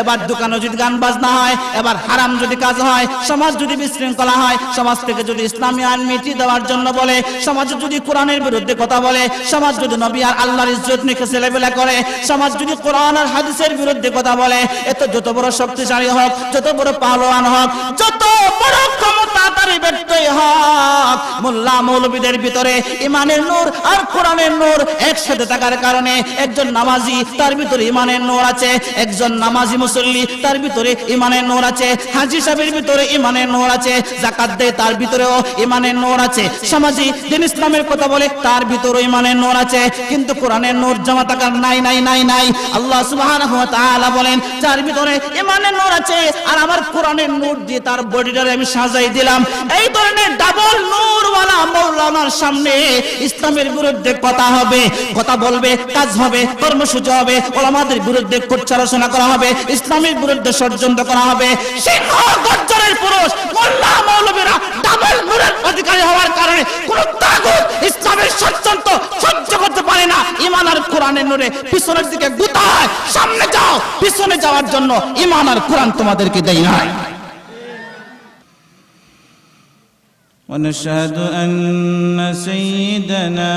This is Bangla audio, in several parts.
এবার দোকানে যদি গান বাজনা হয়, এবার হারাম যদি কাজ হয়, সমাজ যদি বিশৃঙ্খলা হয়, সমাজ থেকে যদি ইসলামী আইন মিটিয়ে দেওয়ার জন্য বলে, সমাজ যদি কোরআনের বিরুদ্ধে কথা বলে, সমাজ যদি নবী আর আল্লাহর ইজ্জত নিয়ে ছেলেবেলা করে, সমাজ যদি কোরআন আর হাদিসের বিরুদ্ধে কথা বলে, এত যত বড় শক্তিশালী হোক, যত বড় পাহলোয়ান হোক, যত বড় ক্ষমতাধারী ব্যক্তি হোক, মোল্লা মৌলবীদের ভিতরে ইমানের নূর আর কোরআনের নূর একসাথে থাকার কারণে একজন নামাজি তার ভিতরে ইমানের নূর আছে, একজন নামাজি মুসল্লি তার ভিতরে ইমানের নূর আছে, হাজী সাহেবের ভিতরে ইমানের নূর আছে, যাকাত দেয় তার ভিতরেও ইমানের নূর আছে, সমাজি দিন ইসলামের কথা বলে তার ভিতরে ইমানের নূর আছে। কিন্তু কোরআনের নূর জমা থাকার নাই নাই নাই নাই। আল্লাহ সুবহানাহু ওয়া তাআলা বলেন, যার ভিতরে ইমানের নূর আছে আর আমার কোরআনের নূর দিয়ে তার বডিটারে আমি সাজাই দিলাম, এই ধরনের ডাবল নূরওয়ালা মাওলানার সামনে ইসলামের বিরুদ্ধে কথা হবে, কথা বলবে, কাজ হবে, কর্মসূচি হবে, ওলামাদের বিরুদ্ধে কুচ্চারচনা করা হবে, ইসলামের বিরুদ্ধে ষড়যন্ত্র করা হবে। সিংহ গর্জনের পুরুষ মোল্লা মৌলবীরা ডাবল নূরের অধিকারী হওয়ার কারণে কোন তাগুত ইসলামের ষড়যন্ত্র সহ্য করতে পারে না। ঈমান আর কোরআনের নূরে পিছনের দিকে গুতায়, সামনে যাও, পিছনে যাওয়ার জন্য ঈমান আর কোরআন তোমাদেরকে দেয় না। ونشهد أن سيدنا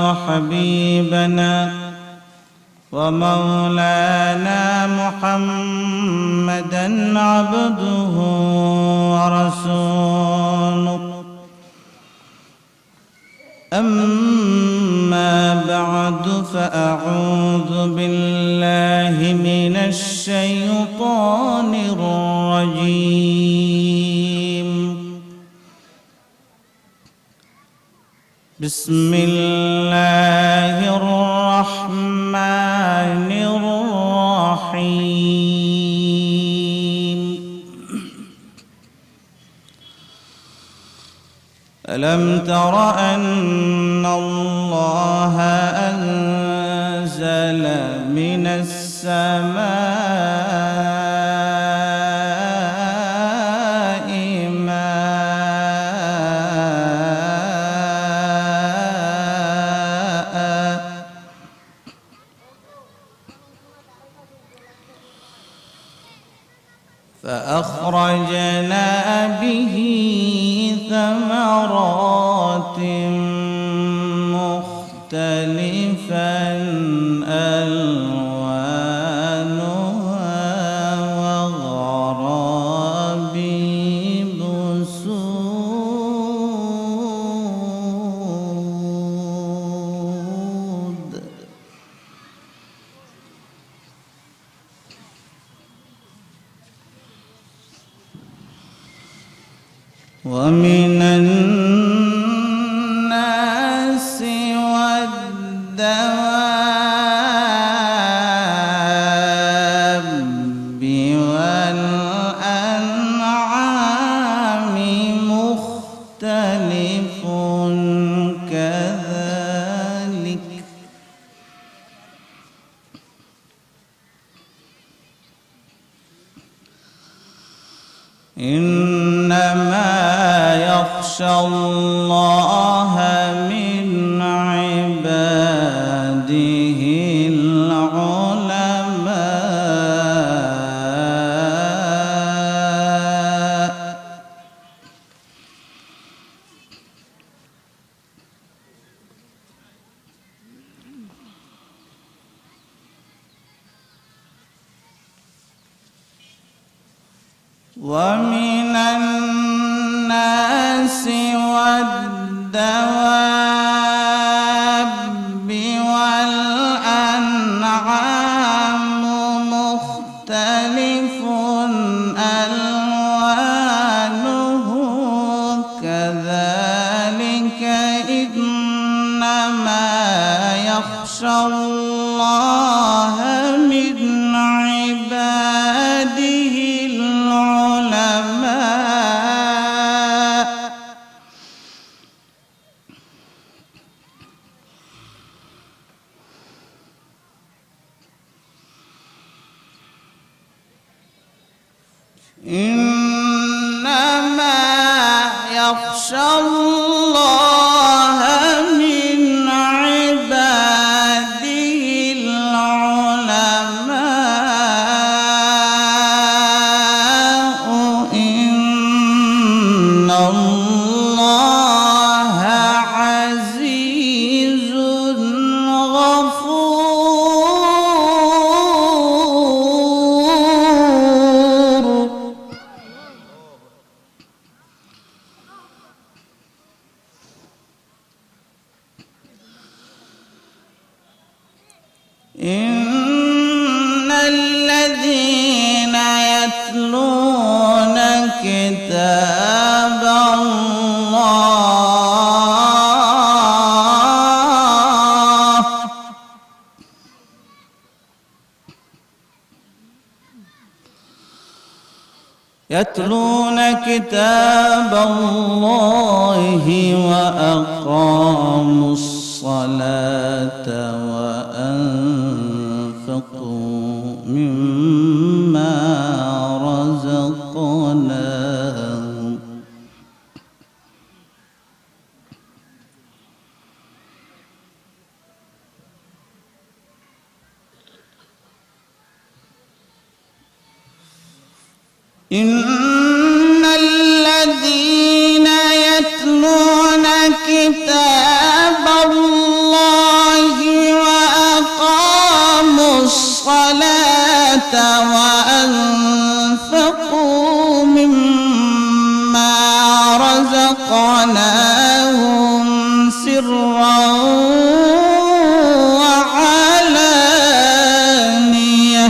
وحبيبنا ومولانا محمدا عبده ورسوله. أما بعد فأعوذ بالله من الشيطان الرجيم. بسم الله الرحمن الرحيم. ألم تر أن الله أنزل من السماء ماء فأخرجنا به ثمرات مختلفا ألوانها وغرابيب سود. ومن الناس والدواب والأنعام مختلف كذلك. إنما يخشى الله من عباده العلماء. ومن الناس والدواب والأنعام مختلف ألوانه كذلك. إنما يخشى الله من عباده العلماء. إنما يخشى الله من عباده العلماء. يتلون كتاب الله وأقاموا الصلاة وأنفقوا مما رزقناهم إن الذين يتلون كتاب الله وأقاموا الصلاة وأنفقوا مما رزقناهم سرا وعلانية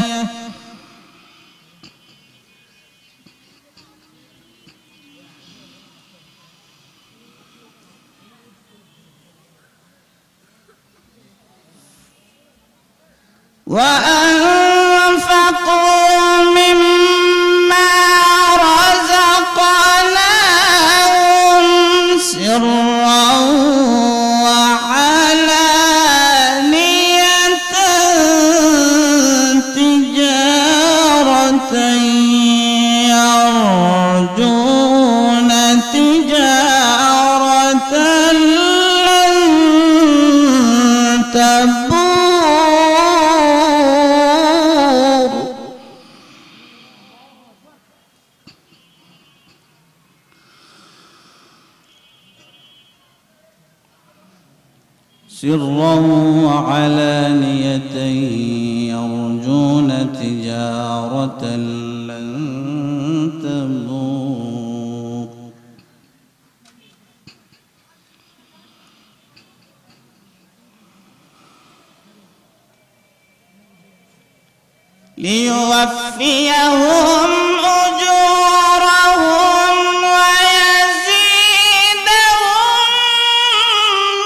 وأنفقوا مما رزقناهم سرا وعلانية تجارة يرجون تجارة لن تبور سرا وعلانية يرجون تجارة لن تبور ليوفيهم أجورهم ويزيدهم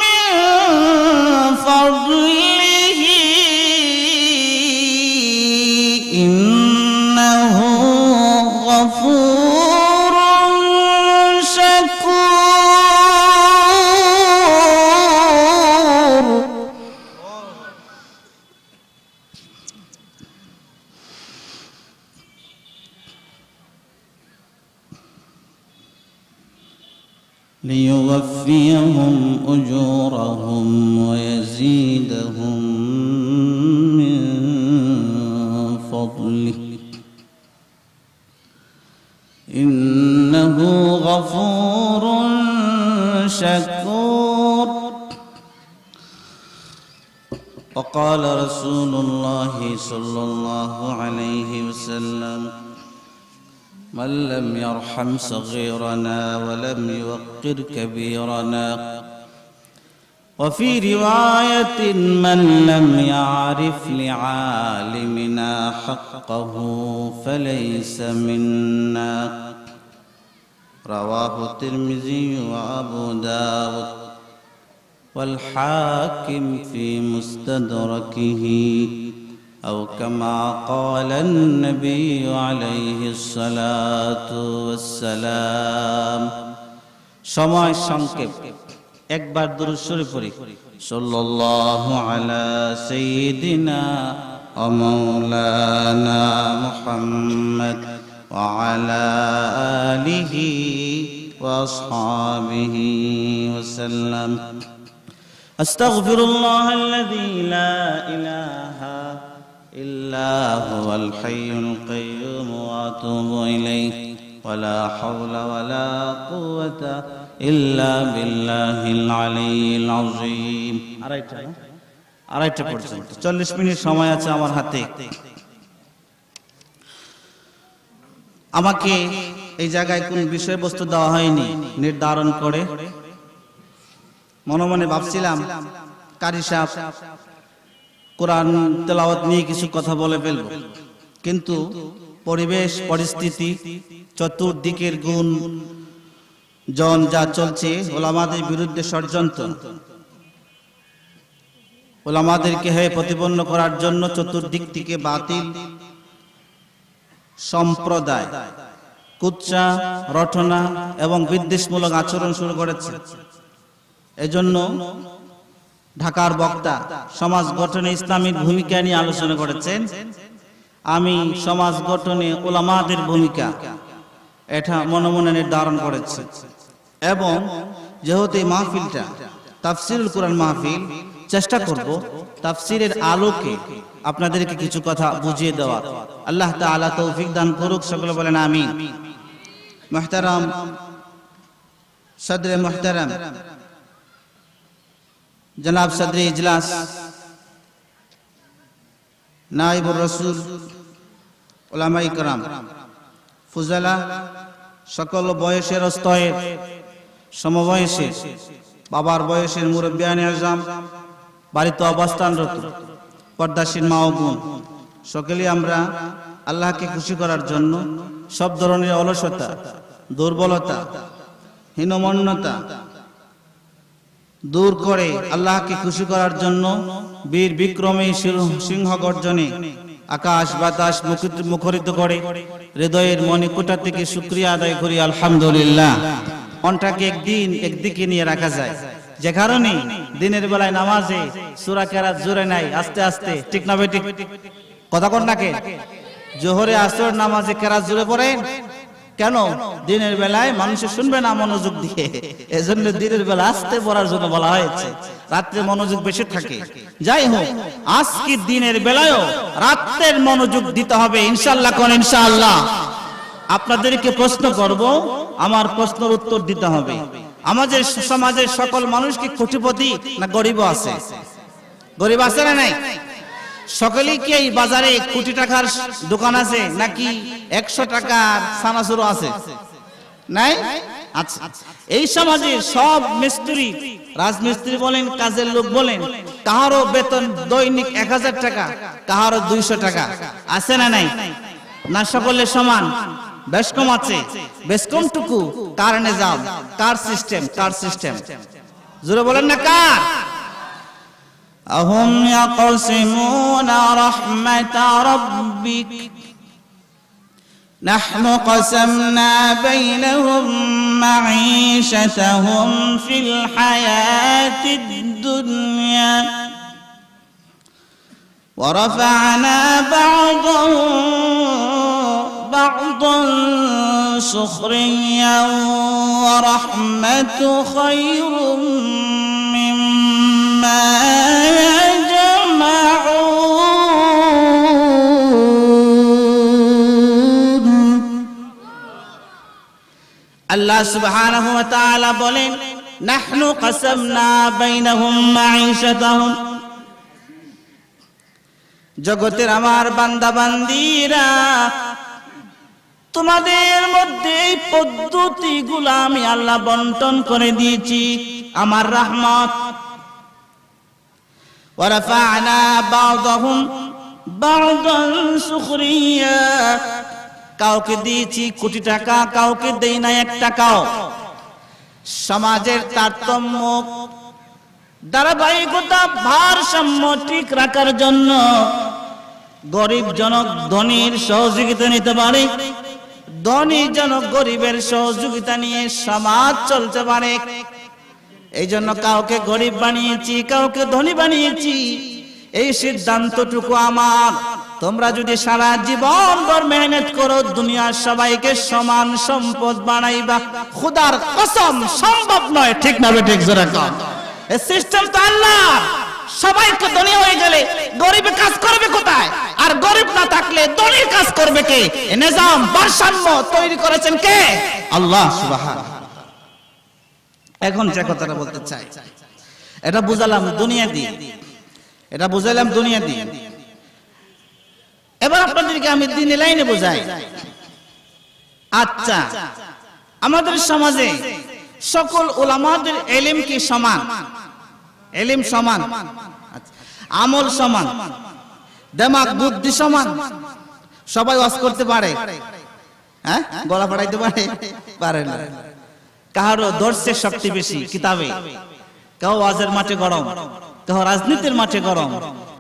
من فضله إنه غفور شكور ليوفيهم أجورهم ويزيدهم من فضله إنه غفور شكور وقال رسول الله صلى الله عليه وسلم من لم يرحم صغيرنا ولم يوقر كبيرنا وفي رواية من لم يعرف لعالمنا حقه فليس منا رواه الترمذي وأبو داود والحاكم في مستدركه أو كما قال النبي عليه الصلاة والسلام সময় সংক্ষেপ একবার দুরূদ শরীফ পড়ি সাল্লাল্লাহু আলা সাইয়্যিদিনা ওয়া মাওলানা মুহাম্মদ ওয়া আলা আলিহি ওয়া আসহাবিহি ওয়া সাল্লাম আস্তাগফিরুল্লাহাল্লাযী লা ইলাহা إلا هو الحي القيوم وأتوب إليه ولا حول ولا قوة إلا بالله العلي العظيم আড়াইটা পর্যন্ত 40 মিনিট সময় আছে আমার হাতে আমাকে এই জায়গায় কোন বিষয়বস্তু দেওয়া হয়নি নির্ধারণ করে মনে মনে ভাবছিলাম কারি সাহেব কোরআন তেলাওয়াত নিয়ে কিছু কথা বলে ফেলব কিন্তু পরিবেশ পরিস্থিতি চতুর্দিকের গুণ জন যা চলছে ওলামাদের বিরুদ্ধে ষড়যন্ত্র ওলামাদেরকে হয়ে প্রতিপন্ন করার জন্য চতুর্দিক থেকে বাতিল সম্প্রদায় কুৎসা, রটনা এবং বিদ্বেষমূলক আচরণ শুরু করেছে। এজন্য ঢাকার বক্তা সমাজ গঠনে ইসলামের ভূমিকা নিয়ে আলোচনা করেছেন। আমি সমাজ গঠনে উলামাদের ভূমিকা এটা মনে মনে নির্ধারণ করেছি, এবং যেহেতু এই মাহফিলটা তাফসিরুল কোরআন মাহফিল, চেষ্টা করব তাফসিরের আলোকে আপনাদেরকে কিছু কথা বুঝিয়ে দেওয়ার। আল্লাহ তাআলা তৌফিক দান করুক, সকলে বলেন আমিন। মুহতারাম সদরে মুহতারাম জনাব সদরে ইজলাস, নাইবুর রাসূল, উলামায়ে কেরাম, ফুজালা, সকল বয়সের স্তরের সমবয়সী, বাবার বয়সের মুরব্বিয়ানে আজম, বাড়িতে অবস্থানরত পর্দাসীন মা ও বোন, সকলেই আমরা আল্লাহকে খুশি করার জন্য সব ধরনের অলসতা, দুর্বলতা, হীনমন্যতা দূর করে আল্লাহকে খুশি করার জন্য বীর বিক্রমে সিংহ গর্জনে আকাশ বাতাস মুখরিত করে হৃদয়ের মণিকোঠা থেকে শুকরিয়া আদায় করি আলহামদুলিল্লাহ। মনটাকে একদিকে নিয়ে রাখা যায়, যে কারণে দিনের বেলায় নামাজে সূরা কেরাত জোরে নাই, আস্তে আস্তে, ঠিক না বেঠিক? কথা কোন নাকে? জোহরে আসর নামাজে কেরাত জোরে পড়েন কেন? দিনের বেলায় মানুষে শুনবে না মনোযোগ দিয়ে, এজন্য দিনের বেলা আস্তে পড়ার জন্য বলা হয়েছে, রাত্রে মনোযোগ বেশি থাকে। যাই হোক, আজকে দিনের বেলায়ও রাতের মনোযোগ দিতে হবে ইনশাআল্লাহ। কোন ইনশাআল্লাহ? আপনাদেরকে প্রশ্ন করব, আমার প্রশ্নের উত্তর দিতে হবে। আমাদের সমাজের সকল মানুষ কি কোটিপতি না গরিব আছে? গরিব আছে না নাই? সকলেই কি এই বাজারে কোটি টাকার দোকান আছে নাকি 100 টাকার সানাসুরো আছে? নাই? আচ্ছা, এই সমাজে সব মিস্ত্রি, রাজমিস্ত্রি বলেন, কাজের লোক বলেন, কাহারও বেতন দৈনিক 1000 টাকা, কাহারও 200 টাকা, আছে না নাই? না সকলে সমান? বেশ কম আছে। বেশ কমটুকু কার নিজাম, কার সিস্টেম, কার সিস্টেম? জোরে বলেন না কার? أهم يقسمون رحمة ربك نحن قسمنا بينهم معيشتهم في الحياة الدنيا ورفعنا بعضا سخريا ورحمة خير مما يجمعون। আল্লাহ সুবহানাহু ওয়া তাআলা বলেন, নাহনু কাসামনা বাইনাহুম মাঈশাতাহুম, জগতের আমার বান্দা বান্দীরা, তোমাদের মধ্যে এই পদ্ধতিগুলো আমি আল্লাহ বন্টন করে দিয়েছি আমার রহমত। ওয়ারাফা'না বা'দাহুম বা'দান সুখরিয়া, কাউকে দিয়েছি কোটি টাকা, কাউকে দেই না 1 টাকাও। সমাজের তারতম্য, ধারাবাহিকতা, ভারসাম্য ঠিক রাখার জন্য গরিব জনক ধনীর সহযোগিতা নিতে পারে, ধনী জনক গরিবের সহযোগিতা নিয়ে সমাজ চলতে পারে। এই জন্য কাউকে গরিব বানিয়েছি, কাউকে ধনী বানিয়েছি। এই সিদ্ধান্তটুকু আমার। তোমরা যদি সারা জীবন ভর মেহনত করো, দুনিয়ার সবাইকে সমান সম্পদ বানাইবা, খোদার কসম সম্ভব নয়। ঠিক না বেঠিক? জোরে কর। এই সিস্টেম তো আল্লাহ। সবাইকে ধনী হয়ে গেলে গরিব কাজ করবে কোথায়? আর গরিব না থাকলে ধনীর কাজ করবে কে? এই নিজাম, ভারসাম্য তৈরি করেছেন কে? আল্লাহ সুবহানাহু। এখন যে কথাটা বলতে চাই, এটা বুঝালাম দুনিয়া দিয়ে, এটা বুঝালাম দুনিয়া দিয়ে। এবার আপনাদেরকে আমি দিনের লাইনে বোঝাই। আচ্ছা, আমাদের সমাজে সকল উলামাদের ইলম কি সমান? ইলম সমান, আমল সমান, দিমাগ বুদ্ধি সমান? সবাই ওয়াজ করতে পারে? হ্যাঁ, গলা ফাটাইতে পারে? পারে না। কারো দর্শের শক্তি বেশি কিতাবে, কেউ ওয়াজের মাঠে গরম, কেউ রাজনীতির মাঠে গরম।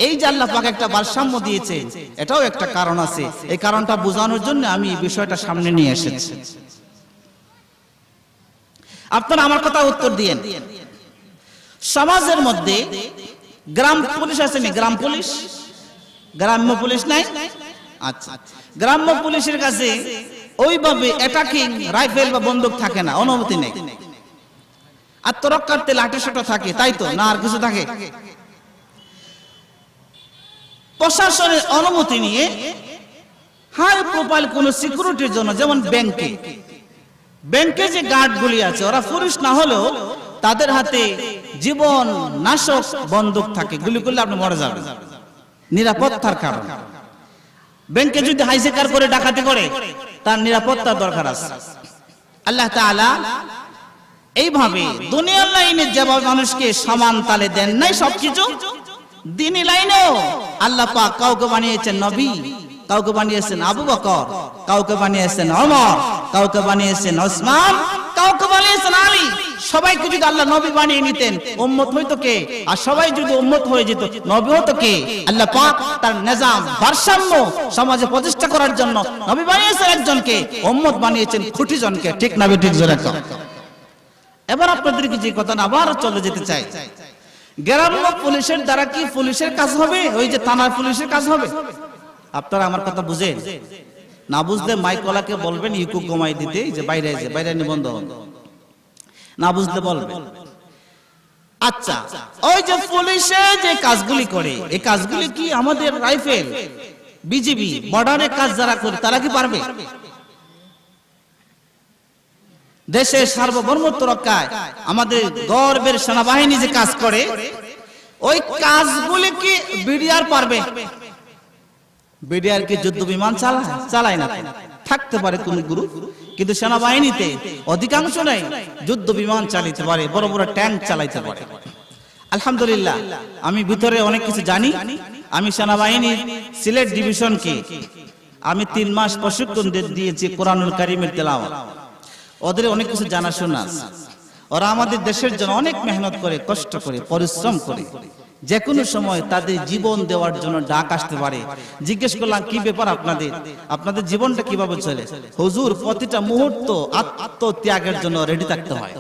এই যে আল্লাহ পাক একটা ভারসাম্য দিয়েছে, এটাও একটা কারণ আছে। এই কারণটা বোঝানোর জন্য আমি এই বিষয়টা সামনে নিয়ে এসেছি। আপনারা আমার কথা উত্তর দিয়েন। সমাজের মধ্যে গ্রাম পুলিশ আছে না? গ্রাম পুলিশ, গ্রাম্য পুলিশ নাই? আচ্ছা, গ্রাম্য পুলিশের কাছে ওইভাবে অ্যাটাকিং রাইফেল বা বন্দুক থাকে না, অনুমতি নেই। আত্মরক্ষার্থে লাঠিসোঁটা থাকে, তাই তো না? আর কিছু থাকে? প্রশাসনের অনুমতি নিয়ে হাই প্রোফাইল কোন সিকিউরিটির জন্য, যেমন ব্যাংকে যে গার্ডগুলি আছে, ওরা পুলিশ না হলেও তাদের হাতে জীবন নাশক বন্দুক থাকে, গুলি করলে আপনি মরে যাবেন, নিরাপত্তার কারণ। ব্যাংকে যদি হাইজেকার করে ডাকাতি করে, তার নিরাপত্তার দরকার আছে। আল্লাহ তাআলা এইভাবে দুনিয়ার লাইনে যেভাবে মানুষকে সমান তালে দেন নাই সবকিছু, দ্বীনি লাইনেও আল্লাহ পাক কাউকে বানিয়েছেন নবী, কাউকে বানিয়েছেন আবু বকর, কাউকে বানিয়েছেন ওমর, কাউকে বানিয়েছেন ওসমান, কাউকে বানিয়েছেন আলী। সবাইকে যদি আল্লাহ নবী বানিয়ে নিতেন, উম্মত হইতো কে? আর সবাই যদি উম্মত হয়ে যেত, নবী হতো কে? আল্লাহ পাক তার নিজাম ভারসাম্য সমাজে প্রতিষ্ঠা করার জন্য নবী বানিয়েছেন একজনকে, উম্মত বানিয়েছেন কোটি জনকে। ঠিক না ঠিক জোরে কর। এবার আপনাদেরকে যে কথা আবার চলে যেতে চাই, গ্রাম্য পুলিশের দ্বারা কি পুলিশের কাজ হবে? ওই যে থানার পুলিশের কাজ হবে? আপনারা আমার কথা বুঝেন না? বুঝলে মাইকলাকে বলবেন ইকো কমাই দিতে, যে বাইরে আছে, বাইরে নিবন্ধ না বুঝলে বলবেন। আচ্ছা, ওই যে পুলিশে যে কাজগুলি করে, এই কাজগুলি কি আমাদের রাইফেল, বিজিবি, বর্ডারের কাজ যারা করে তারা কি পারবে? দেশের সার্বভৌমত্ব রক্ষায় আমাদের গর্বের সেনাবাহিনী যে কাজ করে, ওই কাজগুলি কি বিডিআর পারবে? বিডিআর কি যুদ্ধ বিমান চালায় না? থাকতে পারে কোন গ্রুপ, কিন্তু সেনাবাহিনীতে অধিকাংশ নাই যুদ্ধ বিমান চালাতে পারে, বড় বড় ট্যাঙ্ক চালাইতে পারে। আলহামদুলিল্লাহ, আমি ভিতরে অনেক কিছু জানি। আমি সেনাবাহিনীর সিলেট ডিভিশনকে আমি 3 মাস প্রশিক্ষণ দিয়েছি কোরআনুল কারীমের তেলাওয়াত। ওদের অনেক কিছু জানাশোনা আছে। ওরা আমাদের দেশের জন্য অনেক মেহনত করে, কষ্ট করে, পরিশ্রম করে। যে কোনো সময় তাদের জীবন দেওয়ার জন্য ডাক আসতে পারে। জিজ্ঞেস করলাম কি ব্যাপার আপনাদের জীবনটা কিভাবে চলে? হুজুর, প্রতিটা মুহূর্ত আত্মত্যাগের জন্য রেডি থাকতে হয়।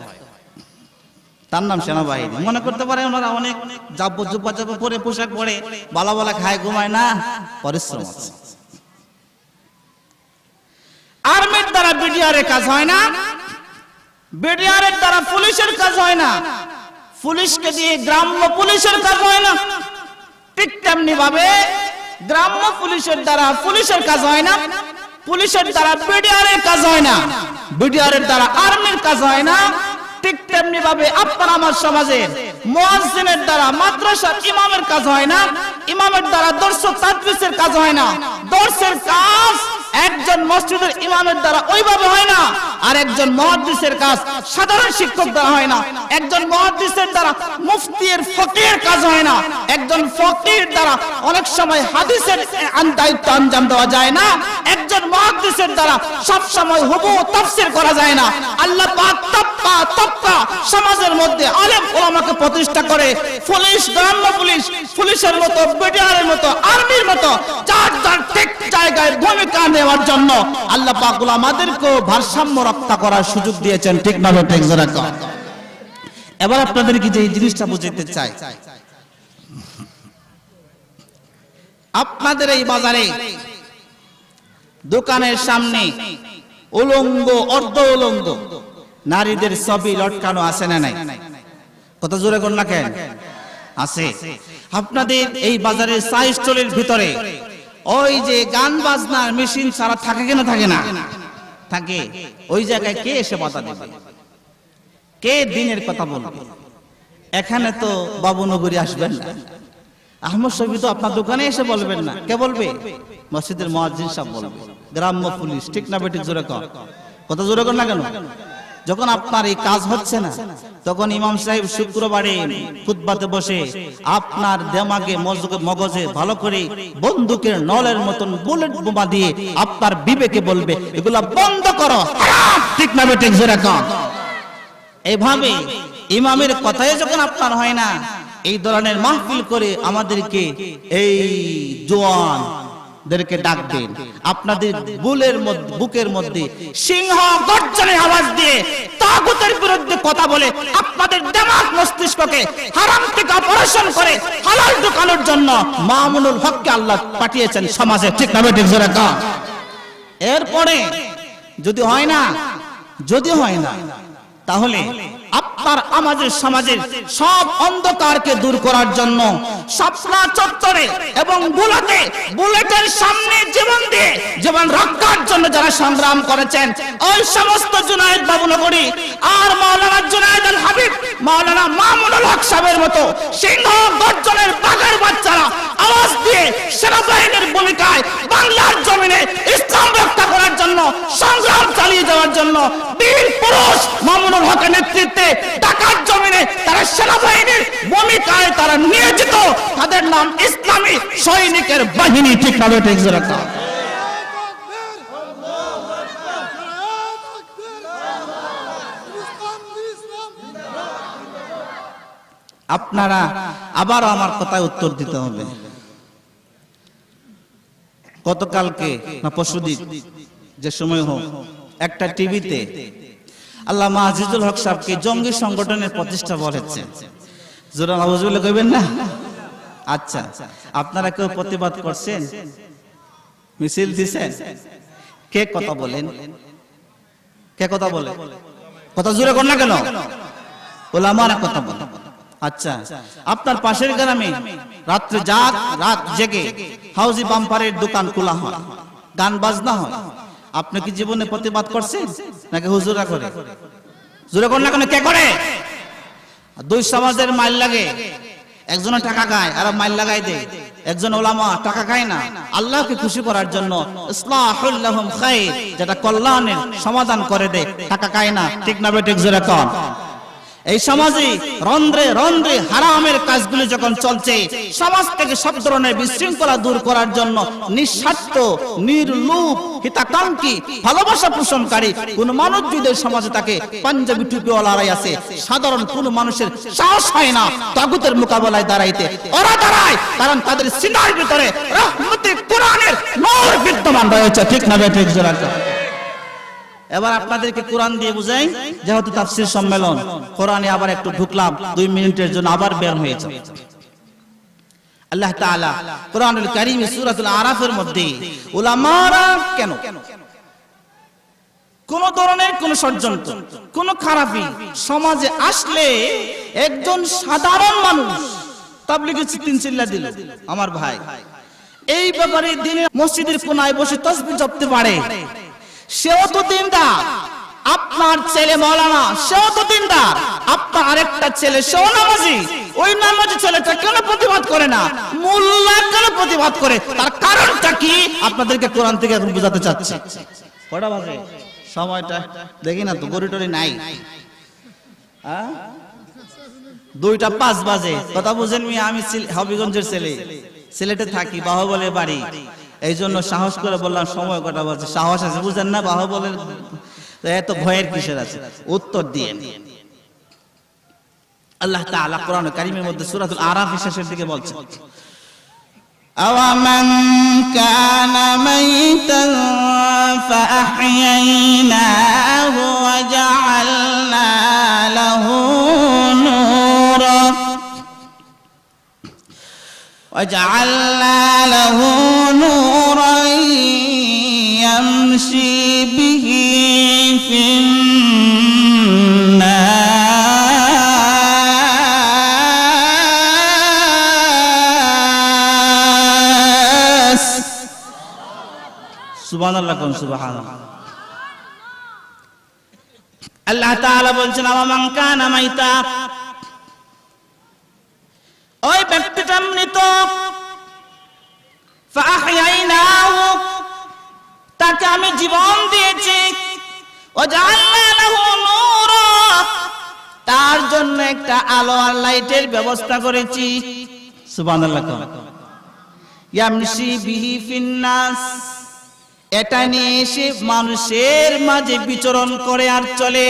তার নাম সেনাবাহিনী। মনে করতে পারে ওনারা অনেক জুব্বা পরে, পোশাক পরে, বালা বালা খায়, ঘুমায় না, পরিশ্রম আছে। আর্মির দ্বারা বিডিআর এর কাজ হয় না, বিডিআর এর দ্বারা পুলিশের কাজ হয় না, পুলিশকে দিয়ে গ্রাম্য পুলিশের কাজ হয় না। ঠিক তেমনি ভাবে গ্রাম্য পুলিশের দ্বারা পুলিশের কাজ হয় না, পুলিশের দ্বারা বিডিআর এর কাজ হয় না, বিডিআর এর দ্বারা আর্মির কাজ হয় না। ঠিক তেমনি ভাবে আপনার আমার সমাজের মুয়াজ্জিনের দ্বারা মাদ্রাসার ইমামের কাজ হয় না, ইমামের দ্বারা দর্শ তাদরিসের কাজ হয় না। দর্শের কাজ একজন মসজিদের ইমামের দ্বারা ওইভাবে হয় না, আর একজন মুহাদ্দিসের কাজ সাধারণ শিক্ষক দ্বারা হয় না। একজন মুহাদ্দিসের দ্বারা মুফতির ফকিহের কাজ হয় না, একজন ফকিহের দ্বারা অনেক সময় হাদিসের দায়িত্ব আঞ্জাম দেওয়া যায় না, একজন মুহাদ্দিসের দ্বারা সব সময় হুবহু তাফসীর করা যায় না। আল্লাহ পাক তপ্পা সমাজের মধ্যে আলেম ওলামাকে প্রতিষ্ঠা করে পুলিশ, গ্রাম্য পুলিশ, পুলিশের মতো, বিডিআরের মতো, আর্মির মতো যার যার ঠিক জায়গায় ভূমিকা নেওয়ার জন্য আল্লাহ পাক আমাদেরকে ভারসাম্য রক্ষা করার সুযোগ দিয়েছেন। ঠিক না ঠিক জোরে কর। এবার আপনাদেরকে যে জিনিসটা বুঝাতে চাই, আপনাদের এই বাজারে দোকানের সামনে উলঙ্গ, অর্ধ উলঙ্গ নারীদের ছবি লটকানো আছে না নাই? কত জোরে কর না কেন? আছে। আপনাদের এই বাজারের চা স্টলের ভিতরে ওই যে গান বাজনার মেশিন সারা থাকে কিনা? থাকে না? থাকে। ওই জায়গায় কে এসে বাধা দেবে? কে দিনের কথা বলবে? এখানে তো বাবুনগরী আসবেন না, আহমদ শফি তো আপনার দোকানে এসে বলবেন না। কে বলবে? মসজিদের মুয়াজ্জিন সাহেব বলবে, গ্রাম্য পুলিশ। ঠিক না বেঠিক জোরে কর। কত জোরে কর না কেন? যখন আপনার এই কাজ হচ্ছে না, তখন ইমাম সাহেব শুক্রবারে খুতবাতে বসে আপনার দেমাগে মগজে ভালো করে বন্দুকের নলের মতন বুলেট বোমা দিয়ে আপনার বিবেকে বলবে এগুলা বন্ধ করো। ঠিক না বেঠিক জোরে কর। এইভাবে ইমামের কথাই যখন আপনার হয় না, এই ধরনের মাহফিল করে আমাদেরকে এই জওয়ানদেরকে ডাকবেন। আপনাদের বুকের মধ্যে সিংহ গর্জনের আওয়াজ দিয়ে তাগুতের বিরুদ্ধে কথা বলে আপনাদের দিমাগ মস্তিষ্ককে হারাম থেকে অপারেশন করে হালাল ঢোকানোর জন্য মামুনুল হককে আল্লাহ পাঠিয়েছেন সমাজে, ঠিক না বেঠিক জোরে কন। এরপরে যদি হয় না তাহলে আপনার আমাদের সমাজের সব অন্ধকারকে দূর করার জন্য শাপলা চত্বরে এবং বুলেটের সামনে জীবন রক্ষার জন্য যারা সংগ্রাম করেছেন ওই সমস্ত জুনায়েদ বাবুনগরী আর মাওলানা জুনায়েদ আল হাবিব, মাওলানা মামুনুল হক সাহেবের মতো সিংহ গর্জনের বাঘের বাচ্চারা আওয়াজ দিয়ে সেনাবাহিনীর ভূমিকায় বাংলার জমিনে ইসলাম রক্ষা করার জন্য সংগ্রাম চালিয়ে যাওয়ার জন্য বীর পুরুষ মামুনুল হকের নেতৃত্বে ঢাকার জমিনে তারা সেনাবাহিনীর ভূমিকায় তারা নিয়োজিত, তাদের নাম ইসলামী সৈনিকের বাহিনী, ঠিক না ঠিক জোরে কন। আপনারা আবার আমার কথায় উত্তর দিতে হবে। গতকালকে না পরশুদিন যে সময় হোক একটা টিভিতে আল্লামা আজিজুল হক সাহেবকে জঙ্গি সংগঠনের প্রতিষ্ঠা বলেছে। জোরা নাউজুবিল্লাহ কইবেন না? আচ্ছা, আপনারা কেউ প্রতিবাদ করছেন, মিছিল দিছেন? কে কথা বলেন? কে কথা বলে? কথা জোরে কর না কেন? ওলামারা কথা বলে। আচ্ছা, আপনার পাশের গ্রামে রাত জেগে হাউজি বাম্পারের দোকান খোলা হয়, গান বাজনা হয়, আপনি কি জীবনে প্রতিবাদ করছেন নাকি হুজুরা করে? জোরে কর না কেন? কে করে? দুই সমাজের মাইল লাগে, একজনে টাকা খায় আর মাইল লাগাই দেয়। একজন ওলামা টাকা খায় না, আল্লাহকে খুশি করার জন্য ইসলাহুল লাহুম খায়র, যেটা কল্যাণের সমাধান করে দেয়, টাকা খায় না, ঠিক না বেঠিক জোরে কন। এই সমাজে রন্ধ্রে রন্ধ্রে হারামের কাজগুলি যখন চলছে, সমাজ থেকে সব ধরনের বিশৃঙ্খলা দূর করার জন্য নিঃস্বার্থ নির্লোভ হিতাকাঙ্ক্ষী ভালোবাসা পোষণকারী কোন মানুষ যদি সমাজে থাকে, পাঞ্জাবি টুপিওয়ালারাই আছে, সাধারণ কোন মানুষের সাহস হয় না তাগুতের মোকাবেলায় দাঁড়াইতে। ওরা দাঁড়ায় কারণ তাদের সিনার ভিতরে রহমতে কোরআনের নূর বিদ্যমান রয়েছে, ঠিক না ঠিক জোরে কন। এবার আপনাদেরকে কোরআন দিয়ে বুঝাই, যেহেতু তাফসীর সম্মেলন, কোরআনে আবার একটু ঢুকলাম 2 মিনিটের জন্য, আবার বের হয়েছে। আল্লাহ তাআলা কোরআনুল কারীম সূরাতুল আরাফের মধ্যে উলামারা কেন কোন ধরনের কোন ষড়যন্ত্র কোন খারাপি সমাজে আসলে একজন সাধারণ মানুষ তাবলীগের চিল্লা দিল, আমার ভাই এই ব্যাপারে দিনে মসজিদের কোনায় বসে তাসবিহ জপতে পারে, সেও তো দিনদার। আপনার ছেলে মাওলানা, সেও তো দিনদার। আপনার আরেকটা ছেলে, সেও নামাজি। ওই নামাজি ছেলেটা কেন প্রতিবাদ করে না? মোল্লা কেন প্রতিবাদ করে? তার কারণটা কি আপনাদেরকে কোরআন থেকে এখন বোঝাতে চাচ্ছি। কটা বাজে? সময়টা দেখি না তো, গড়িটরি নাই। 2:05 বাজে। কথা বুঝেন মি, আমি হবিগঞ্জের ছেলে, সিলেটে থাকি, বাহুবলে বাড়ি। এই জন্য সাহস করে বললাম সময় কটা বাজে। সাহস আছে, বুঝেন না? বাহুবলের এত ভয়ের কিসের আছে? উত্তর দিয়ে আল্লাহ তাআলা কোরআন কারীমের মধ্যে সূরাতুল আরাফের শেষের দিকে বলছেন, আওয়ামান কানা মাইতান ফাআহইয়ানাহু ওয়া জাআলনা লাহু নূরা وجعلنا له نورا يمشي به في الناس سبحان الله كن سبحان الله আল্লাহ তাআলা বলছেন আওয়ামান কানা মাইতা, ওই ব্যক্তিটা মৃত, ফাআহইয়ানাহু, তাকে আমি জীবন দিয়েছি, ওয়াজআলনা লাহু নূরা, তার জন্য একটা আলো আর লাইটের ব্যবস্থা করেছি। সুবহানাল্লাহ। ইয়ামশি বিহি ফিন্নাস, এটা নিয়ে এসে মানুষের মাঝে বিচরণ করে আর চলে।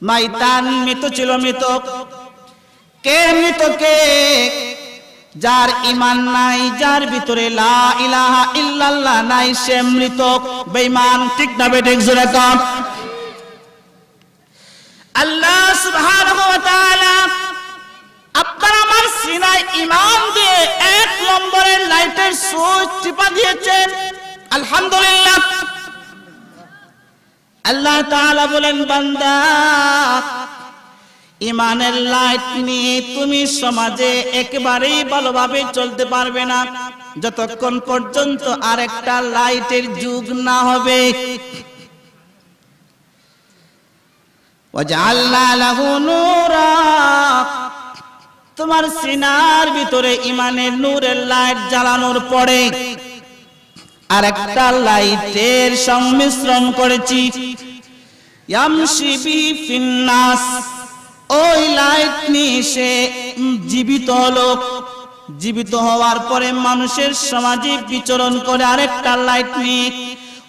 মাইতান, মৃত ছিল, মৃত। কে মৃত কে? যার ঈমান নাই, যার ভিতরে লা ইলাহা ইল্লাল্লাহ নাই, সে মৃত, বেঈমান। ঠিক না বেঠিক? জোরে কর। আল্লাহ সুবহানাহু ওয়া তাআলা আপনার আমার সিনায় ঈমান দিয়ে 1 নম্বরের লাইটের সুইচ টিপা দিয়েছেন। আলহামদুলিল্লাহ। আল্লাহ তাআলা বলেন, বান্দা, ঈমানের লাইট নিয়ে তুমি সমাজে একেবারেই ভালোভাবে চলতে পারবে না যতক্ষণ পর্যন্ত আরেকটা লাইটের যুগ না হবে। ওয়াজআলনা লাহু নূরা, তোমার সিনার ভিতরে ঈমানের নূরের লাইট জ্বালানোর পরে আরেকটা লাইটের সংমিশ্রণ করেছি। ইয়ামশি বি ফিন্নাস, ওই লাইট নিয়ে সে জীবিত হলো। জীবিত হওয়ার পরে মানুষের সমাজে বিচরণ করে আরেকটা লাইট নিয়ে।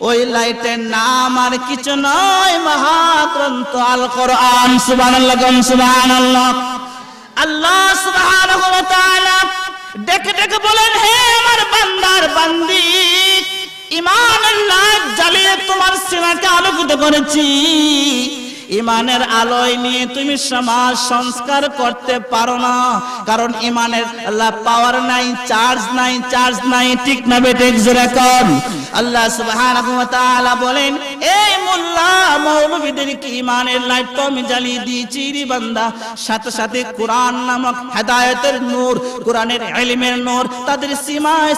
ওই লাইটের নাম আর কিছু নয়, মহাগ্রন্থ আল কোরআন। সুবহানাল্লাহ, সুবহানাল্লাহ। আল্লাহ সুবহানাহু ওয়া তাআলা ডেকে ডেকে বলেন, হে আমার বান্দার বান্দি, ঈমানের লাইট জ্বালিয়ে তোমার সিনাকে আলোকিত করেছি। ঈমানের আলোয় নিয়ে তুমি সমাজ সংস্কার করতে পারো না, কারণ ঈমানের পাওয়ার নাই, চার্জ নাই। ঠিক না বেঠিক? জোরে কর। আল্লাহ সুবহানাহু ওয়া তাআলা বলেন, এই মোল্লা মৌলবীদের কি ঈমানের লাইট তো আমি জ্বালিয়ে দিয়েছি রে বান্দা। সাথে সাথে কোরআন নামক হেদায়েতের নূর, কোরআনের ইলমের নূর তাদের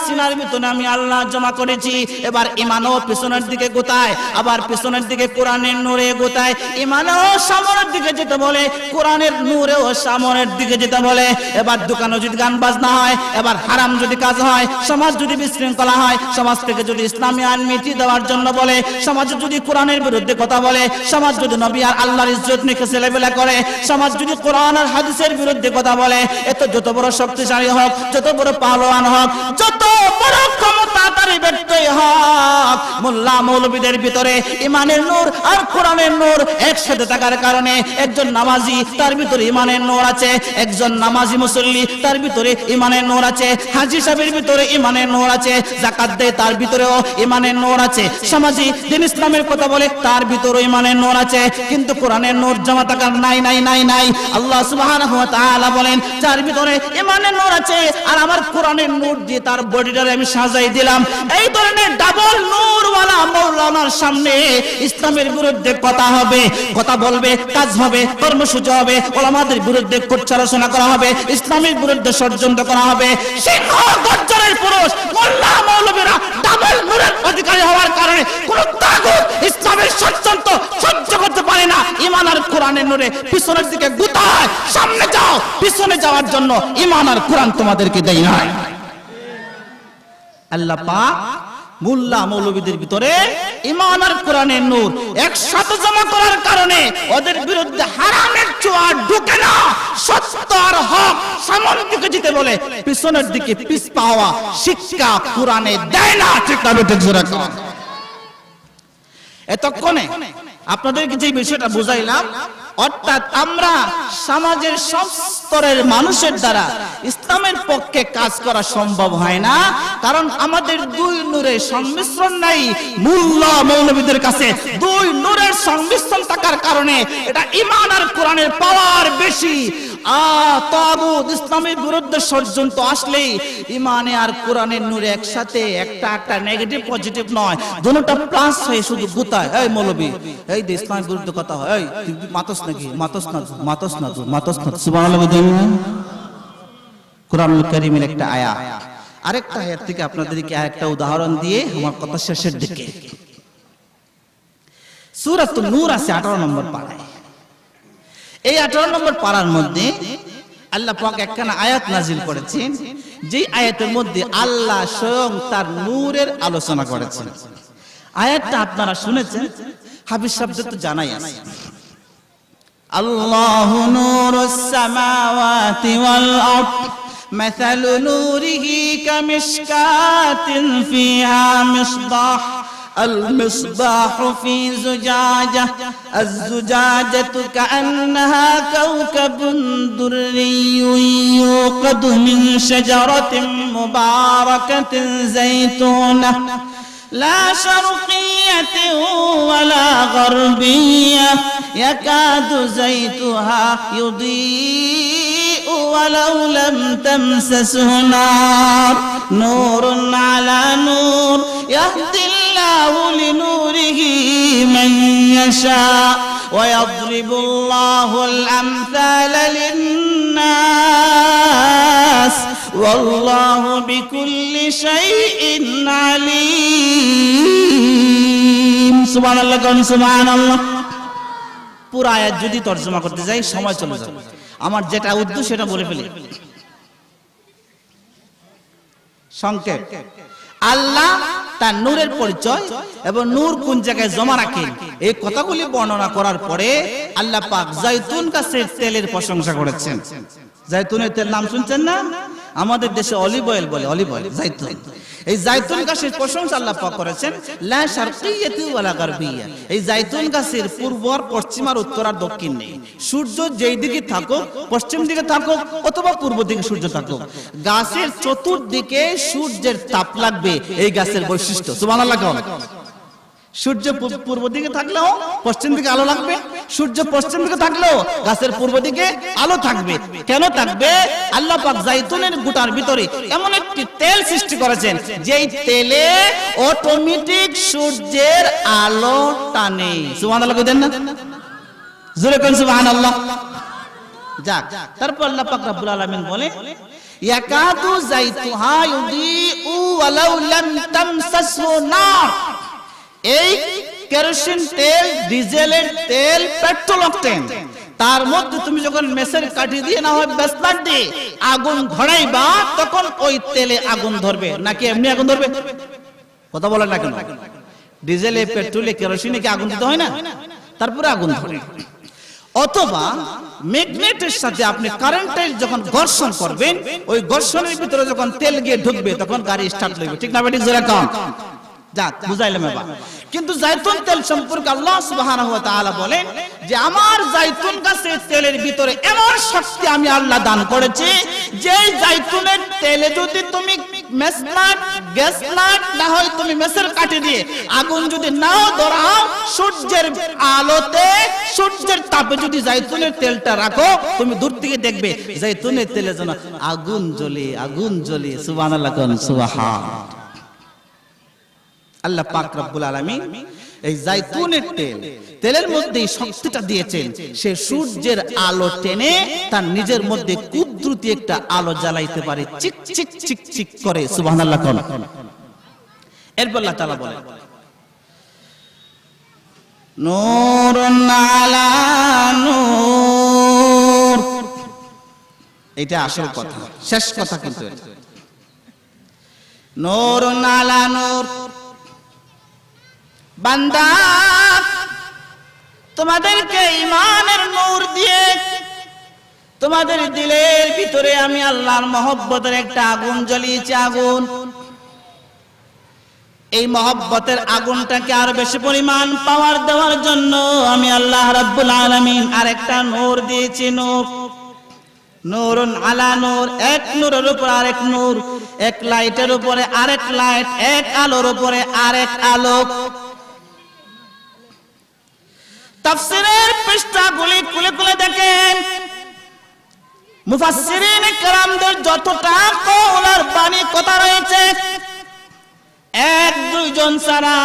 সিনার ভিতরে আমি আল্লাহ জমা করেছি। এবার ঈমানও পিছনের দিকে গোতায়, আবার পিছনের দিকে কোরআনের নূরে গোতায়। ঈমানও সামনের দিকে যেতে বলে, কোরআনের নূরেও সামনের দিকে যেতে বলে। এবার দোকানে যদি গান বাজনা হয়, এবার হারাম যদি কাজ হয়, সমাজ যদি বিশৃঙ্খলা হয়, সমাজ থেকে যদি ইসলামী আইন মিটিয়ে দেওয়ার জন্য বলে, সমাজে যদি কোরআনের বিরুদ্ধে কথা বলে, সমাজ যদি নবী আর আল্লাহর ইজ্জত নিয়ে ছেলেবেলা করে, সমাজ যদি কোরআন আর হাদিসের বিরুদ্ধে কথা বলে, এত যত বড় শক্তিশালী হোক, যত বড় পাহলোয়ান হোক, যত বড় ক্ষমতাধারী ব্যক্তি হোক, মোল্লা মৌলবীদের ভিতরে ঈমানের নূর আর কোরআনের নূর একসাথে থাকার কারণে একজন নামাজি তার ভিতরে ঈমানের নূর আছে, একজন নামাজি মুসল্লি তার ভিতরে ঈমানের নূর আছে, হাজী সাহেবের ভিতরে ঈমানের নূর আছে, যাকাত দেয় তার ভিতরেও ঈমানের নূর আছে, সমাজি দিন ইসলামের কথা বলে তার ভিতরে ঈমানের নূর আছে। কিন্তু কোরআনের নূর জমা থাকার নাই। আল্লাহ সুবহানাহু ওয়া তাআলা বলেন, যার ভিতরে ঈমানের নূর আছে আর আমার কোরআনের নূর দিয়ে তার বডিটারে আমি সাজাই দিলাম, এই ধরনের ডাবল নূরওয়ালা মাওলানার সামনে ইসলামের বিরুদ্ধে কথা হবে, কথা বলবে, কাজ হবে, কর্মসূচি হবে, ওলামাদের বিরুদ্ধে কুচ্চারচনা করা হবে, ইসলামের বিরুদ্ধে ষড়যন্ত্র করা হবে। সিংহ গর্জনের পুরুষ মোল্লা মৌলবীরা ডাবল নূরের অধিকারী হওয়ার কারণে কোন তাগুত ইসলামের ষড়যন্ত্র সহ্য করতে পারে না। ঈমান আর কোরআনের নূরে পিছনের দিকে গুতায়, সামনে যাও। পিছনে যাওয়ার জন্য ঈমান আর কোরআন তোমাদেরকে দেয় নাই। আল্লাহ পাক মোল্লা মৌলবীদের ভিতরে ঈমান আর কোরআনের নূর একসাথে জমা করার কারণে ওদের বিরুদ্ধে হারামের জোয়ার ঢুকে না। সত্য আর হক সামনের দিকে যেতে বলে, পিছনের দিকে পিছ পাওয়া শিক্ষা কোরআনে দেয় না। ঠিক না বেঠিক? জোরে কর। এতক্ষণে আপনাদেরকে যে বিষয়টা বুঝাইলাম, অর্থাৎ আমরা সমাজের সব স্তরের মানুষের দ্বারা ইসলামের পক্ষে কাজ করা সম্ভব হয় না, কারণ আমাদের দুই নূরের সংমিশ্রণ নাই। মোল্লা মৌলবীদের কাছে দুই নূরের সংমিশ্রণ থাকার কারণে এটা ঈমান আর কোরআনের পাওয়ার বেশি। তাগুত ইসলামের বিরুদ্ধে ষড়যন্ত্র আসলেই ঈমানে আর কোরআনের নূরে একসাথে একটা নেগেটিভ পজিটিভ নয়, দুটোটা প্লাস হয়ে শুধু গুতায়। এই মৌলবী, এই যে ইসলামের বিরুদ্ধে কথা হয়, এই তুই মাতস নাকি? মাতস না। সুবহানাল্লাহ। কোরআনুল কারীমের একটা আয়াত, আরেকটা আয়াত থেকে আপনাদেরকে আরেকটা উদাহরণ দিয়ে আমার কথা শেষের দিকে। সূরাতুন নূর আছে 18 নম্বর পারায়। এই 18 নম্বর পারার মধ্যে আল্লাহ পাক একখানা আয়াত নাজিল করেছেন, যে আয়াতের মধ্যে আল্লাহ স্বয়ং তার নূরের আলোচনা করেছেন। আয়াতটা আপনারা শুনেছেন, হাফিজ সাহেবদের তো জানাই আছে। আল্লাহু নূরুস সামাওয়াতি ওয়াল আরদ মাসালু নূরিহি কামিশকাতিন ফিহা মিসবাহ المصباح في زجاجة الزجاجة كأنها كوكب دري يوقد من شجرة مباركة زيتونة لا شرقية ولا غربية يكاد زيتها يضيء ولو لم تمسسه نار نور على نور يهدي الله لنوره من يشاء ويضرب الله الأمثال للناس والله بكل شيء عليم سبحان الله سبحان الله পুরো আয়াত যদি তরজমা করতে যাই সময় চলে যাবে আমার যেটা উদ্দেশ্য সেটা বলে ফেলি সংক্ষেপ আল্লাহ তার নূরের পরিচয় এবং নূর কোন জায়গায় জমা রাখেন এই কথাগুলি বর্ণনা করার পরে আল্লাহ পাক জাইতুন গাছের তেলের প্রশংসা করেছেন জাইতুনের তেল নাম শুনছেন না আমাদের দেশে অলিভ অয়েল বলে অলিভ অয়েল জাইতুন এই জাইতুন গাছের প্রশংসা আল্লাহ পাক করেছেন লা শারকিয়াতু ওয়ালা গারবিয়া এই জাইতুন গাছের পূর্ব আর পশ্চিম আর উত্তর আর দক্ষিণ নেই সূর্য যেই দিকে থাকুক পশ্চিম দিকে থাকুক অথবা পূর্ব দিকে সূর্য থাকুক গাছের চতুর্দিকে সূর্যের তাপ লাগবে এই গাছের বৈশিষ্ট্য সুবহানাল্লাহ সূর্য পূর্ব দিকে থাকলেও পশ্চিম দিকে আলো লাগবে সূর্য পশ্চিম দিকে থাকলেও গাছের পূর্ব দিকে আলো থাকবে কেন থাকবে আল্লাহ পাক জাইতুনের গুটার ভিতরে এমন একটি তেল সৃষ্টি করেছেন যেই তেলে অটোমেটিক সূর্যের আলো টানে সুবহানাল্লাহ কইতেন না জোরে কোন সুবহানাল্লাহ যাক তারপর আল্লাহ পাক রব্বুল আলামিন বলে ইয়াকাতু জাইতুহা ইউদিউ ওয়ালাউ লাম তামসাসহু নার এই কেরোসিন তেল ডিজেলের তেল পেট্রোল অকটেন তার মধ্যে তুমি যখন মেসের কাঠি দিয়ে না হয় বেসলাট দিয়ে আগুন ধরাইবা তখন ওই তেলে আগুন ধরবে নাকি এমনি আগুন ধরবে কথা বলেন না কেন ডিজেলে পেট্রোলে কেরোসিনে কি আগুন দিতে হয় না তারপরে আগুন ধরে অথবা ম্যাগনেটের সাথে আপনি কারেন্টের যখন ঘর্ষণ করবেন ওই ঘর্ষণের ভিতরে যখন তেল গিয়ে ঢুকবে তখন গাড়ি স্টার্ট হবে ঠিক না বেটি জোরে কম যাক বুঝাইলাম এবার কিন্তু জাইতুন তেল সম্পর্কে আল্লাহ সুবহানাহু ওয়া তাআলা বলেন যে আমার জাইতুন গাছের তেলের ভিতরে এমন শক্তি আমি আল্লাহ দান করেছি যে জাইতুনের তেলে যদি তুমি মেসলাট গ্যাসলাট না হয় তুমি মেসের কাঠি দিয়ে আগুন যদি নাও ধরাও সূর্যের আলোতে সূর্যের তাপে যদি জাইতুনের তেলটা রাখো তুমি দূর থেকে দেখবে জাইতুনের তেলে যেন আগুন জ্বলে সুবহানাল্লাহ কোন সুবহান আল্লাহ পাক রব্বুল আলামিন এই জাইতুনের তেলের মধ্যে শক্তিটা দিয়েছেন সে সূর্যের আলো টেনে তার নিজের মধ্যে কুদরতি একটা আলো জ্বালাইতে পারে চিক চিক চিক চিক করে সুবহানাল্লাহ কোন এরপর আল্লাহ তাআলা বলেন নূরুন আলা নূর এটা আসল কথা শেষ কথা কিন্তু নূরুন আলা নূর বান্দা তোমাদেরকে ঈমানের নূর দিয়ে তোমাদের দিলের ভিতরে আমি আল্লাহর মহব্বতের একটা আগুন জ্বালিয়েছি আগুন এই মহব্বতের আগুনটাকে আরো বেশি পরিমাণ পাওয়ার দেওয়ার জন্য আমি আল্লাহ রাব্বুল আলামিন আরেকটা নূর দিয়েছি নূর নূরুন আলা নূর এক নূরের উপর আরেক নূর এক লাইটের উপরে আরেক লাইট এক আলোর উপরে আরেক আলো তাফসীরের পৃষ্ঠাগুলি খুলে খুলে দেখেন মুফাসসিরিন কেরামদের যতটা কওল আর বাণী কথা রয়েছে এক দুইজন ছাড়া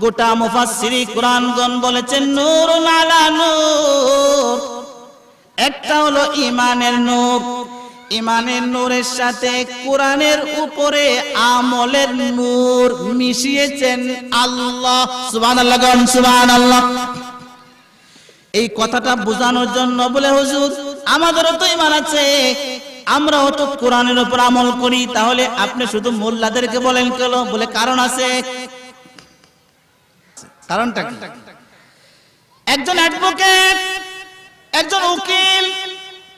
গোটা মুফাসসিরি কুরআনগণ বলেছেন নূরুন আলা নূর একটা হলো ঈমানের নূর ঈমানের নূরের সাথে কোরআনের উপরে আমলের নূর মিশিয়েছেন আল্লাহ সুবহানাল্লাহ সুবহানাল্লাহ এই কথাটা বোঝানোর জন্য বলে হুজুর আমাদেরও তো ঈমান আছে আমরাও তো কোরআনের উপর আমল করি তাহলে আপনি শুধু মোল্লাদেরকে বলেন কেন বলে কারণ আছে কারণটা কি একজন অ্যাডভোকেট একজন উকিল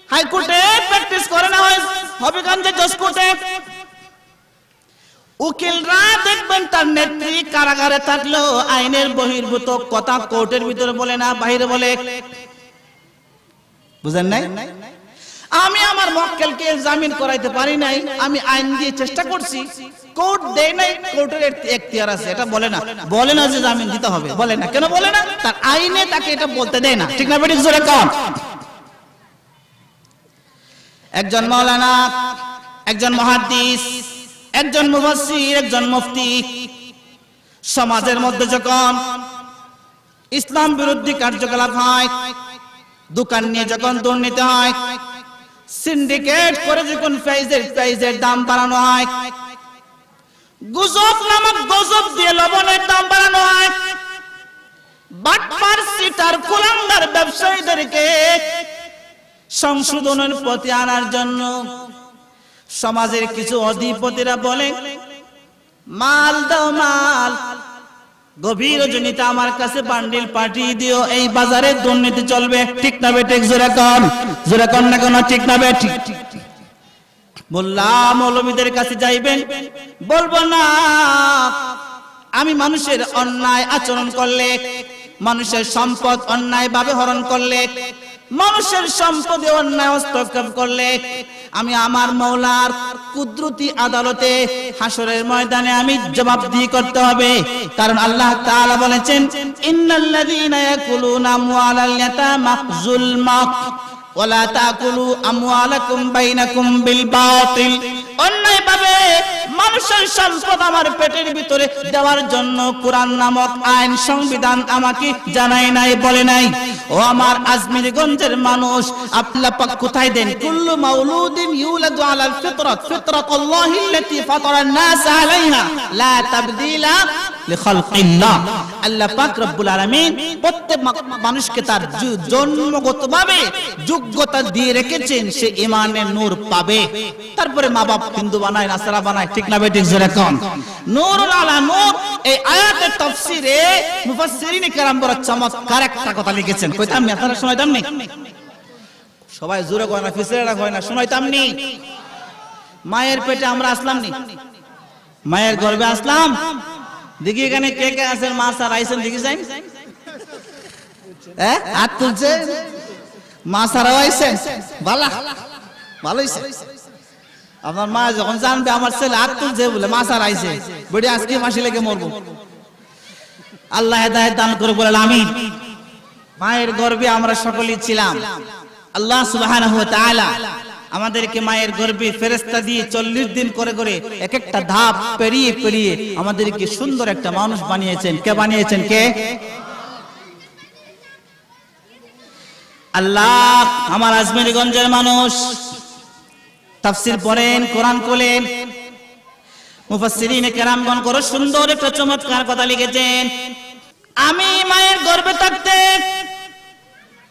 হাইকোর্টে প্র্যাকটিস করে না হয় হবিগঞ্জে জজ কোর্টে উকিলরা দেখবেন তার নেত্রী কারাগারে থাকলেও আইনের বহির্ভূত কথা কোর্টের ভিতরে বলে না, বাইরে বলে। বুঝেন নাই? আমি আমার মক্কেলকে জামিন করাইতে পারি নাই, আমি আইন দিয়ে চেষ্টা করছি, কোর্ট দেয় নাই, কোর্টের এখতিয়ার আছে, এটা বলে না। বলে না যে জামিন দিতে হবে, বলে না। কেন বলে না? তার আইনে তাকে এটা বলতে দেয় না। ঠিক না বেঠিক? জোরে কন। একজন মাওলানা, একজন মুহাদ্দিস, একজন মুফাসসির, একজন মুফতি সমাজের মধ্যে যখন ইসলাম বিরোধী কার্যকলাপ হয়, দোকান নিয়ে যখন দুর্নীতি হয়, সিন্ডিকেট করে যখন পেঁয়াজের দাম বাড়ানো হয়, গুজব নামক গজব দিয়ে লবণের দাম বাড়ানো হয়, বাটপার সিটার কুলাঙ্গার ব্যবসায়ীদেরকে সংশোধনের পথে আনার জন্য সমাজের কিছু অধিপতিরা বলে, মাল দাও মাল, গভীর রজনীতে আমার কাছে বান্ডিল পাঠিয়ে দিও, এই বাজারে দুর্নীতি চলবে। ঠিক না বেঠিক? জোরে কন, জোরে কন না কেন? ঠিক না বেঠিক? মোল্লা মৌলবীদের কাছে যাইবেন, বলবো না আমি মানুষের অন্যায় আচরণ করলে, মানুষের সম্পদ অন্যায় ভাবে হরণ করলে, মানুষের সম্পদে অন্যায় হস্তক্ষেপ করলে আমি আমার মাওলার কুদরতি আদালতে হাসরের ময়দানে আমি জবাবদিহি করতে হবে। কারণ আল্লাহ তাআলা বলেছেন, ইন্নাল্লাযীনা ইয়াকুলুনা আমওয়ালাল ইয়াতামা যুলমা ওয়ালা তাকুলু আমওয়ালাকুম বাইনাকুম বিল বাতিল। অন্যায়ভাবে মানুষের সম্পদ আমার পেটের ভিতরে দেওয়ার জন্য কোরআন নামক আইন সংবিধান আমাকে জানায় নাই, বলে নাই। ও আমার আজমিরগঞ্জের মানুষ, আল্লাহ পাক কোথায় দেন? কুল্লু মাউলুদিন ইউলাদু আলাল ফিতরাত, ফিতরাতুল্লাহিল্লাতী ফাতারান নাস আলাইহা লা তাবদীলা লিখালকিল্লাহ। আল্লাহ পাক রব্বুল আলামিন প্রত্যেক মানুষকে তার জন্মগতভাবে যোগ্যতা দিয়ে রেখেছেন, সে ঈমানের নূর পাবে। তারপরে মা বাপ হিন্দু বানায়, নাসারা বানায়। ঠিক না বেঠিক? জোরে কোন। নূরুল আলা নূর, এই আয়াতের তাফসীরে মুফাসসিরিন কেরাম বড় চমৎকার একটা কথা লিখেছেন। কইতাম না, আপনারা শোনাইতাম নি? সবাই জোরে কয় না, ফিসরেরা কয় না, শোনাইতাম নি? মায়ের পেটে আমরা আসলাম নি? মায়ের গর্ভে আসলাম। দেখি এখানে কে কে আছেন? মা স্যার আইছেন, দেখি যাই। হাত তুলছে, মা স্যারও আইছেন। ভালো ভালো হইছে। আপনার মা যখন জানবে আমার ছেলে হাত তুলছে বলে মা স্যার আইছে, বড়ি আজকে মাসি লেগে মরবো। আল্লাহ হেদায়েত দান করে বলেন আমিন। মায়ের গর্ভে আমরা সকলেই ছিলাম। আল্লাহ সুবহানাহু ওয়া তাআলা আমাদেরকে মায়ের গর্ভে ফেরেশতা দিয়ে 40 দিন করে করে এক একটা ধাপ পেরিয়ে পেরিয়ে আমাদেরকে সুন্দর একটা মানুষ বানিয়েছেন। কে বানিয়েছেন? কে? আল্লাহ। আমার আজমিরগঞ্জের মানুষ তাফসীর পড়েন, কোরআন খোলেন, মুফাসসিরিন কেরামগণ করে সুন্দর একটা চমৎকার কথা লিখেছেন। আমি মায়ের গর্ভে থাকতে,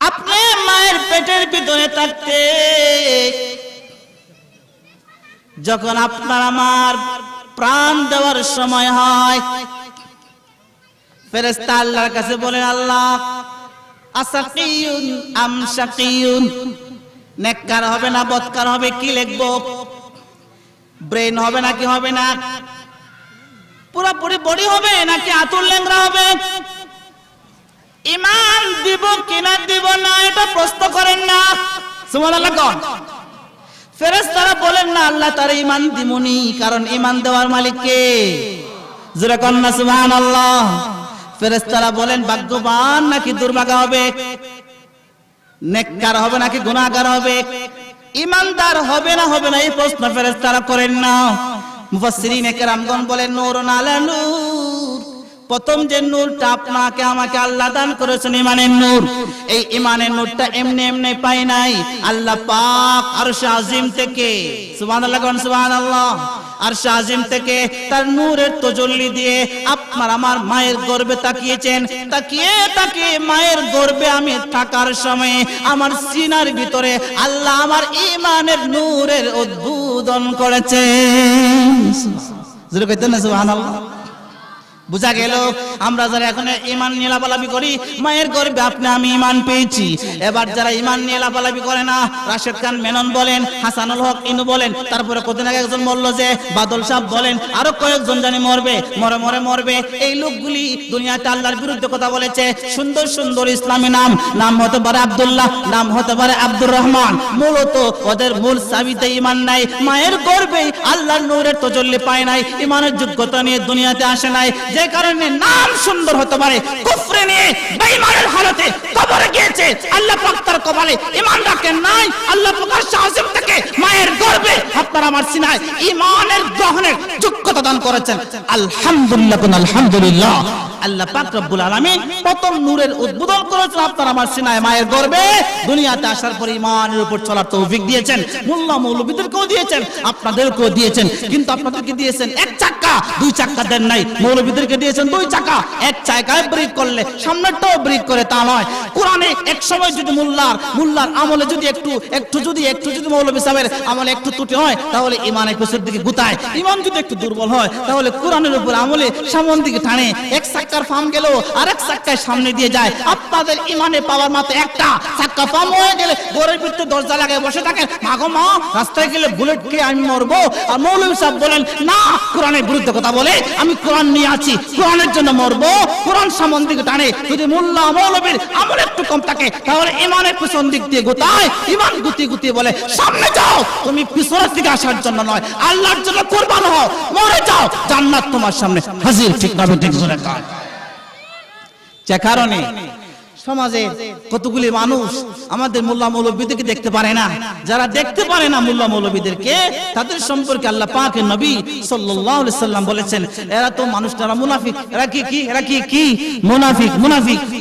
আপনি মায়ের পেটের ভিতরে থাকতে, যখন আপনার আমার প্রাণ দেওয়ার সময় হয়, ফেরেশতা আল্লাহর কাছে বলেন, আল্লাহ আসাকিয়ুন আম শাকিয়ুন, নেককার হবে না বদকার হবে, কি লিখবো? ব্রেন হবে নাকি হবে না? পুরোপুরি বডি হবে নাকি আতুর ল্যাংরা হবে? ঈমান দিব কিনা দিব না এটা প্রশ্ন করেন না। সুবহানাল্লাহ কোন? ফেরেশতারা বলেন না আল্লাহ তার ঈমান দিমুনি, কারণ ঈমান দেওয়ার মালিক কে? জোরে কোন না সুবহানাল্লাহ। ফেরেশতারা বলেন ভাগ্যবান নাকি দুর্ভাগা হবে, নেককার হবে নাকি গুনাহগার হবে, ঈমানদার হবে না হবে না, এই প্রশ্ন ফেরেশতারা করেন না। মুফাসসিরিন কেরামগণ বলেন নূরুন আলা নূর, প্রথম যে নূরটা আপনাকে আমাকে আল্লাহ দান করেছেন ঈমানের নূর, এই ঈমানের নূরটা এমনি এমনি পাই নাই, আল্লাহ পাক আরশ আজিম থেকে, সুবহানাল্লাহ কোন সুবহানাল্লাহ, আরশ আজিম থেকে তার নূরের তাজাল্লি দিয়ে আপনার আমার মায়ের গর্ভে তাকিয়েছেন। তাকিয়ে তাকিয়ে মায়ের গর্ভে আমি থাকার সময় আমার সিনার ভিতরে আল্লাহ আমার ঈমানের নূরের উদ্বোধন করেছেন। জোরে কইতেন না সুবহানাল্লাহ। বুঝা গেল। আমরা যারা এখন ঈমান নিয়ে লাফালাফি করি, মায়ের গর্ভে আপনি আমি ঈমান পেয়েছি। এবার যারা ঈমান নিয়ে লাফালাফি করে না, রাশেদ খান মেনন বলেন, হাসানুল হক ইনু বলেন, তারপরে কদিন আগে একজন মরল যে বাদল সাহেব বলেন, আরো কয়েকজন জানি মরবে, মরে এই লোকগুলি দুনিয়াতে আল্লাহর বিরুদ্ধে কথা বলেছে। সুন্দর সুন্দর ইসলামী নাম হতে পারে আব্দুল্লাহ, নাম হতে পারে আব্দুর রহমান, মূলত ওদের মূল চাবিতে ঈমান নাই। মায়ের গর্ভে আল্লাহর নূরের তাজাল্লি পায় নাই, ঈমানের যোগ্যতা নিয়ে দুনিয়াতে আসে নাই। যে কারণে নাম সুন্দর হতে পারে, কুফরে নিয়ে বেঈমানের হালতে কবরে গিয়েছে। আল্লাহ পাক তার কপালে ঈমান রাখেন নাই। আল্লাহ প্রকাশ্য আসিম থেকে মায়ের গর্ভে আপনার আমার সিনায় ঈমানের গ্রহণের যোগ্যতা দান করেছেন। আলহামদুলিল্লাহ, আলহামদুলিল্লাহ। আল্লাহ পাক রব্বুল আলামিন প্রথম নূরের উদ্বোধন করেছেন আপনার আমার সিনায় মায়ের গর্ভে। দুনিয়াতে আসার পর ঈমানের উপর চলার তৌফিক দিয়েছেন। মোল্লা মৌলবীদেরকেও দিয়েছেন, আপনাদেরকেও দিয়েছেন। কিন্তু আপনাদেরকে দিয়েছেন এক চাকা, দুই চাকা দেন নাই। মৌলবীদেরকে দিয়েছেন দুই চাকা, এক চাকায় ব্রেক করলে সামনেরটাও ব্রেক করে তা নয়। কোরআনে এক সময় যদি মোল্লার আমলে যদি একটু যদি মৌলবী সাহেবের আমলে একটু ত্রুটি হয়, তাহলে ঈমানের পেছনের দিকে গুতায়। ঈমান যদি একটু দুর্বল হয়, তাহলে কোরআনের উপর আমলে সামনের দিকে টানে। এক চাকার ফার্ম গেল আরেক চাকায় সামনে দিয়ে যায়। আপনাদের ঈমানে পাওয়ার মাত্র একটা চাকা ফার্ম হয়ে গেলে ঘরের ভিতরে দরজা লাগায় বসে থাকেন, মাগো মা রাস্তায় গেলে বুলেট খেয়ে আমি মরবো। আর মৌলবী সাহেব বলেন না, কোরআনের বিরুদ্ধে কথা বলে, আমি কোরআন নিয়ে আছি, কোরআনের জন্য মরবো। কোরআন সামন দিকে টানে। যদি মোল্লা মৌলবীর আমল একটু কম থাকে, তাহলে ঈমানের পিছন দিক দিয়ে গোতায়। ঈমান গুতিয়ে বলে সামনে যাও, তুমি পিছনের দিকে আসার জন্য নয়, আল্লাহর জন্য কুরবান হও, মরে যাও, জান্নাত তোমার সামনে হাজির। ঠিক না ঠিক জোরে কাজ। যে কারণে সমাজে কতগুলি মানুষ আমাদের মোল্লা মৌলবীদেরকে দেখতে পারে না। যারা দেখতে পারে না মোল্লা মৌলবীদেরকে, তাদের সম্পর্কে আল্লাহ পাকের নবী সাল্লাল্লাহু আলাইহি সাল্লাম বলেছেন, এরা তো মানুষরা মুনাফিক। এরা কি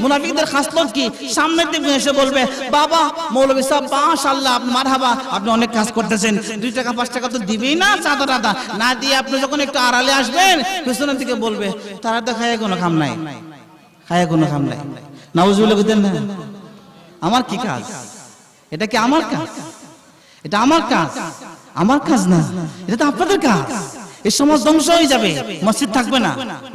মুনাফিকদের খাসলত কি? সামনের দিকে এসে বলবে, বাবা মৌলবী সাহেব মাশাআল্লাহ, আপনি মারহাবা, আপনি অনেক কাজ করতেছেন, 2 টাকা 5 টাকা তো দিবেই না, চাঁদা না দিয়ে আপনি যখন একটু আড়ালে আসবেন, পিছনের দিকে বলবে, তারা তো খায় কোনো খাম নাই। নাউজুবিল্লাহ বলেন না, আমার কি কাজ? এটা কি আমার কাজ? এটা আমার কাজ না, এটা তো আপনাদের কাজ। এই সমাজ ধ্বংস হয়ে যাবে, মসজিদ থাকবে না,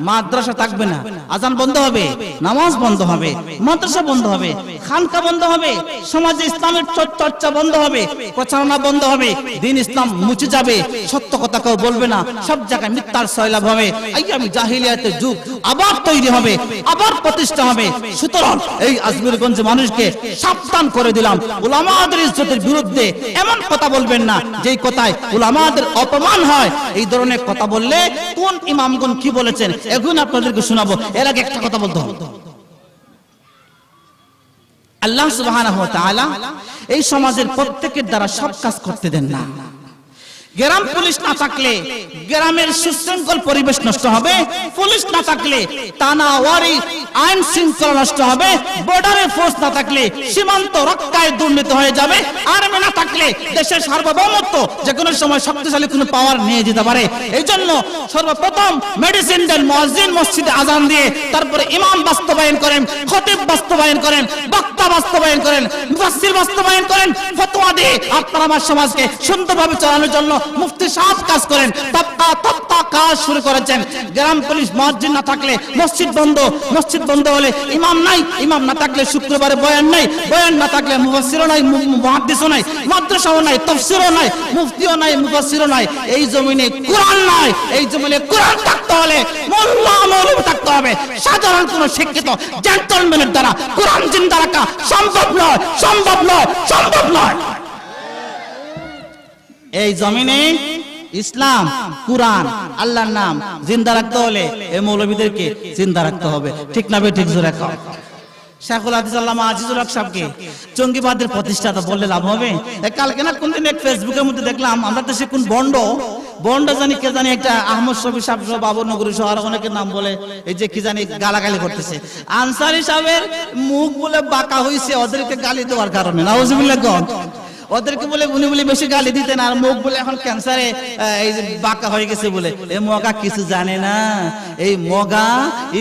মাদ্রাসা থাকবে না, আজান বন্ধ হবে, নামাজ বন্ধ হবে, মাদ্রাসা বন্ধ হবে, খানকা বন্ধ হবে, সমাজে ইসলামের চর্চা বন্ধ হবে, প্রচারণা বন্ধ হবে, দ্বীন ইসলাম মুছে যাবে, সত্য কথা কেউ বলবে না, সব জায়গায় মিথ্যার সয়লাভ হবে, আইয়ামি জাহিলিয়াতের যুগ আবার তৈরি হবে, আবার প্রতিষ্ঠা হবে। সুতরাং এই আজমিরগঞ্জ মানুষকে সাবধান করে দিলাম, উলামাদের ইজ্জতের বিরুদ্ধে এমন কথা বলবেন না যেই কথায় উলামাদের অপমান হয়। এই ধরনের কথা বললে কোন ইমামগণ কি বলেছেন এখন আপনাদেরকে শোনাবো। এর আগে একটা কথা বলতে হবে, আল্লাহ সুবহানাহু ওয়া তাআলা এই সমাজের প্রত্যেকের দ্বারা সব কাজ করতে দেন না। গ্রাম পুলিশ না থাকলে গ্রামের সুশৃঙ্খল পরিবেশ নষ্ট হবে, পুলিশ না থাকলে তানাওয়ারি আইন শৃঙ্খলা নষ্ট হবে, বর্ডারে ফোর্স না থাকলে সীমান্ত রক্ষায় দুর্নীতি হয়ে যাবে, আর্মি না থাকলে দেশের সার্বভৌমত্ব যে কোনো সময় শক্তিশালী কোনো পাওয়ার নিয়ে যেতে পারে। এই জন্য সর্বপ্রথম মেডিসিন দেন, মুয়াজ্জিন মসজিদে আজান দিয়ে, তারপরে ইমাম বাস্তবায়ন করেন, খতিব বাস্তবায়ন করেন, বক্তা বাস্তবায়ন করেন, মুফাসসির বাস্তবায়ন করেন, ফতোয়া দিয়ে আপনারা আমার সমাজকে সুন্দরভাবে চালানোর জন্য মুফতি সাহেব কাজ করেন, তপ্তা কাজ শুরু করেছেন। গ্রাম পুলিশ মুয়াজ্জিন না থাকলে মসজিদ বন্ধ হলে ইমাম নাই, ইমাম না থাকলে শুক্রবারে বয়ান নাই, বয়ান না থাকলে মুফাসসিরও নাই, মুহাদ্দিসও নাই, মাদ্রাসাও নাই, তাফসীরও নাই, মুফতিও নাই, মুফাসসিরও নাই। এই জমিনে কোরআন নাই, এই জমিনে কোরআন থাকতে হলে মোল্লা মৌলবী থাকতে হবে। সাধারণ কোন শিক্ষিত জেন্টলম্যানের দ্বারা কোরআন জিন্দা রাখা সম্ভব নয়। এই জমিনে ইসলাম, কোরআন, আল্লাহর নাম জিন্দা রাখতে হলে এই মৌলবীদেরকে জিন্দা রাখতে হবে। ঠিক না ঠিক জোরে কও। শাইখুল হাদিস আল্লামা আজিজুল হক সাহেবকে জঙ্গিবাদের প্রতিষ্ঠাতা বললে লাভ হবে? কালকে না কোনদিন এক ফেসবুকের মধ্যে দেখলাম, আমরা দেশে কোন বন্ড জানি কে জানি একটা আহমদ শফি সাহেব বাবুনগরী শহর অনেকের নাম বলে, এই যে কি জানি গালাগালি করতেছে। আনসারী সাহেবের মুখ বলে বাঁকা হইছে ওদেরকে গালি দেওয়ার কারণে। নাউজুবিল্লাহ গণ ওদেরকে বলে উনি বলে বেশি গালি দিতেন, আর মুখ বলে এখন ক্যান্সারে এই যে বাঁকা হয়ে গেছে বলে। এই মগা কিছু জানে না, এই মগা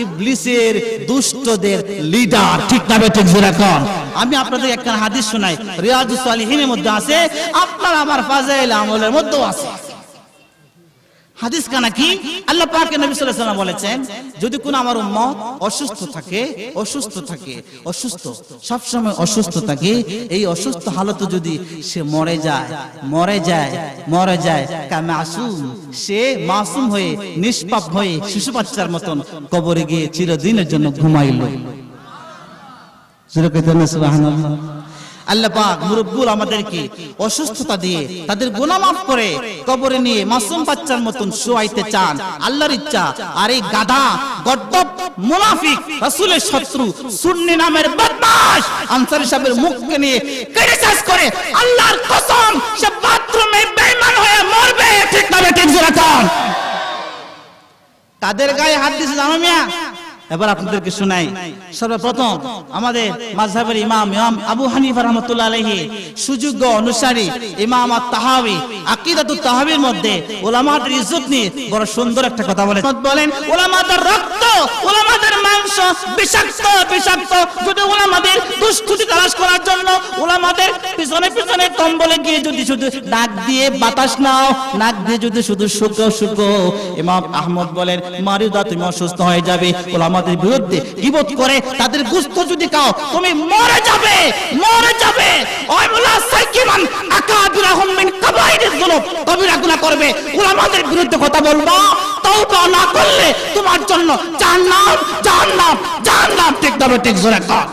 ইবলিসের দুষ্টদের লিডার। ঠিক না ঠিক জোরে কোন। আমি আপনাদের একটা হাদিস শোনাই, রিয়াজুস সালিহিনের মধ্যে আছে, আপনার আমার ফাজাইল আমলের মধ্যেও আছে। হাদিস কানা কি আল্লাহ পাকের নবী সাল্লাল্লাহু আলাইহি ওয়াসাল্লাম বলেছেন যদি কোন আমার উম্মত অসুস্থ সব সময় অসুস্থ থাকে, এই অসুস্থ হালতে যদি সে মরে যায় কামাসুম, সে মাসুম হয়ে নিষ্পাপ হয়ে শিশু বাচ্চার মতন কবরে গিয়ে চিরদিনের জন্য ঘুমাইল। সুবহানাল্লাহ। আল্লাহ পাক মুরব্বুল আমাদেরকে অসুস্থতা দিয়ে তাদের গুনাহ মাফ করে কবরে নিয়ে মাসুম বাচ্চার মতন শোয়াইতে চান, আল্লাহর ইচ্ছা। আর এই গাধা গদ্দপ মুনাফিক রাসূলের শত্রু সুন্নি নামের বদমাশ আনসারী সাহেবের মুখকে নিয়ে ক্রিটিসাইজ করে, আল্লাহর কসম সে বাথরুমে বেঈমান হয়ে মরবে। ঠিক না ঠিক জোরে কোন? কাদের গায়ে হাত দিয়েছে জানো মিয়া? এবার আপনাদেরকে শোনাই। সর্বপ্রথম আমাদের মাযহাবের ইমাম আবু হানিফা রাহমাতুল্লাহ আলাইহি সুযোগ্য অনুসারী ইমাম আত-তাহাবী আকীদাতুত তাহাবীর মধ্যে উলামাদের ইজ্জত নিয়ে বড় সুন্দর একটা কথা বলেন, উলামাদের রক্ত, উলামাদের মাংস বিষাক্ত। যদি উলামাদের দুষ্কৃতি তালাশ করার জন্য উলামাদের পিছনে কম্বলে গিয়ে যদি শুধু নাক দিয়ে বাতাস নাও, নাক দিয়ে যদি শুধু শুকো, ইমাম আহমদ বলেন মারিদা, তুমি অসুস্থ হয়ে যাবে। উলামাদের বিরুদ্ধে গীবত করে তাদের গোশত যদি খাও তুমি মরে যাবে। ওই মুলা সাইকিমান আকাবিরাহুম মিন কাবাইরিজ যুনুব, কবিরা গুনাহ করবে, উলামাদের বিরুদ্ধে কথা বলবা, তওবা না করলে তোমার জন্য জাহান্নাম। ঠিক তবে ঠিক জোরে কর।